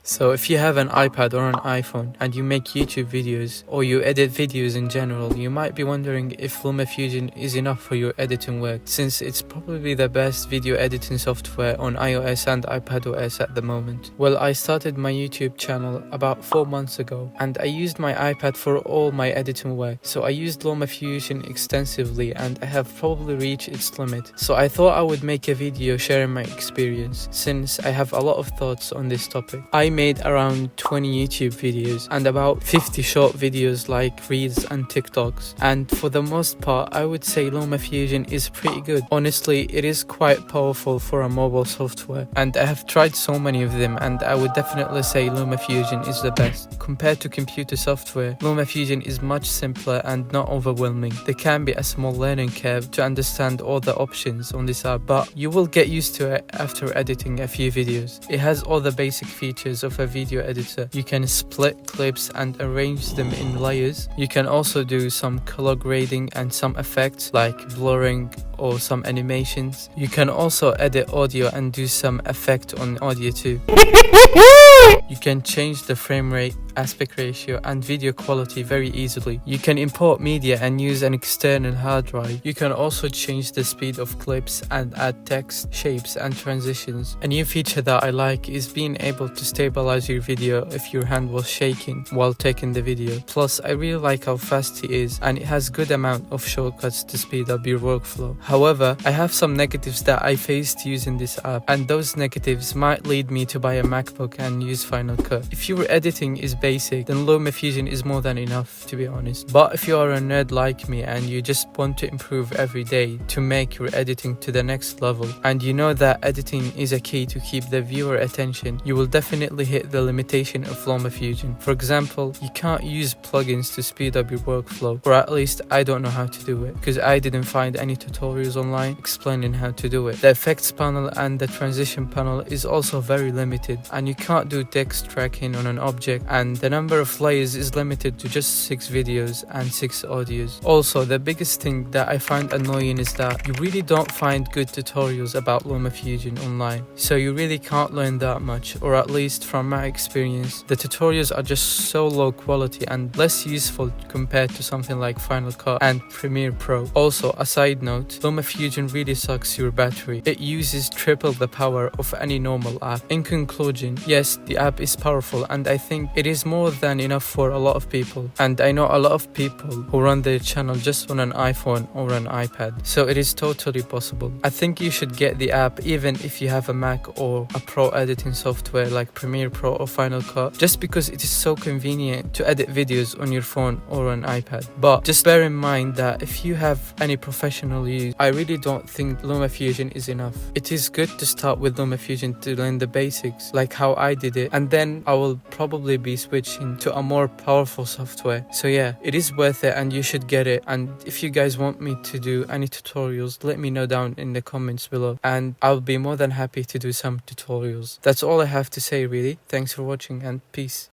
So if you have an iPad or an iPhone and you make YouTube videos or you edit videos in general, you might be wondering if LumaFusion is enough for your editing work, since it's probably the best video editing software on iOS and iPadOS at the moment. Well, I started my YouTube channel about 4 months ago and I used my iPad for all my editing work. So I used LumaFusion extensively and I have probably reached its limit. So I thought I would make a video sharing my experience, since I have a lot of thoughts on this topic. I made around 20 YouTube videos and about 50 short videos like Reels and TikToks, and for the most part I would say LumaFusion is pretty good. Honestly, it is quite powerful for a mobile software and I have tried so many of them, and I would definitely say LumaFusion is the best. Compared to computer software, LumaFusion is much simpler and not overwhelming. There can be a small learning curve to understand all the options on this app, but you will get used to it after editing a few videos. It has all the basic features of a video editor. You can split clips and arrange them in layers. You can also do some color grading and some effects like blurring or some animations. You can also edit audio and do some effect on audio too. You can change the frame rate, aspect ratio and video quality very easily. You can import media and use an external hard drive. You can also change the speed of clips and add text, shapes and transitions. A new feature that I like is being able to stabilize your video if your hand was shaking while taking the video. Plus, I really like how fast it is and it has good amount of shortcuts to speed up your workflow. However, I have some negatives that I faced using this app, and those negatives might lead me to buy a MacBook and use Final Cut. If your editing is basic, then LumaFusion is more than enough, to be honest. But if you are a nerd like me and you just want to improve every day to make your editing to the next level, and you know that editing is a key to keep the viewer attention, you will definitely hit the limitation of LumaFusion. For example, you can't use plugins to speed up your workflow, or at least I don't know how to do it, because I didn't find any tutorials online explaining how to do it. The effects panel and the transition panel is also very limited, and you can't do text tracking on an object, and the number of layers is limited to just 6 videos and 6 audios. Also, the biggest thing that I find annoying is that you really don't find good tutorials about LumaFusion online, so you really can't learn that much, or at least from my experience, the tutorials are just so low quality and less useful compared to something like Final Cut and Premiere Pro. Also, a side note, LumaFusion really sucks your battery. It uses triple the power of any normal app. In conclusion, yes, the app is powerful and I think it is more than enough for a lot of people, and I know a lot of people who run their channel just on an iPhone or an iPad, so it is totally possible. I think you should get the app even if you have a Mac or a pro editing software like Premiere Pro or Final Cut, just because it is so convenient to edit videos on your phone or an iPad. But just bear in mind that if you have any professional use, I really don't think LumaFusion is enough. It is good to start with LumaFusion to learn the basics, like how I did it, and then I will probably be switching to a more powerful software. So yeah, it is worth it and you should get it. And if you guys want me to do any tutorials, let me know down in the comments below and I'll be more than happy to do some tutorials. That's all I have to say really. Thanks for watching and peace.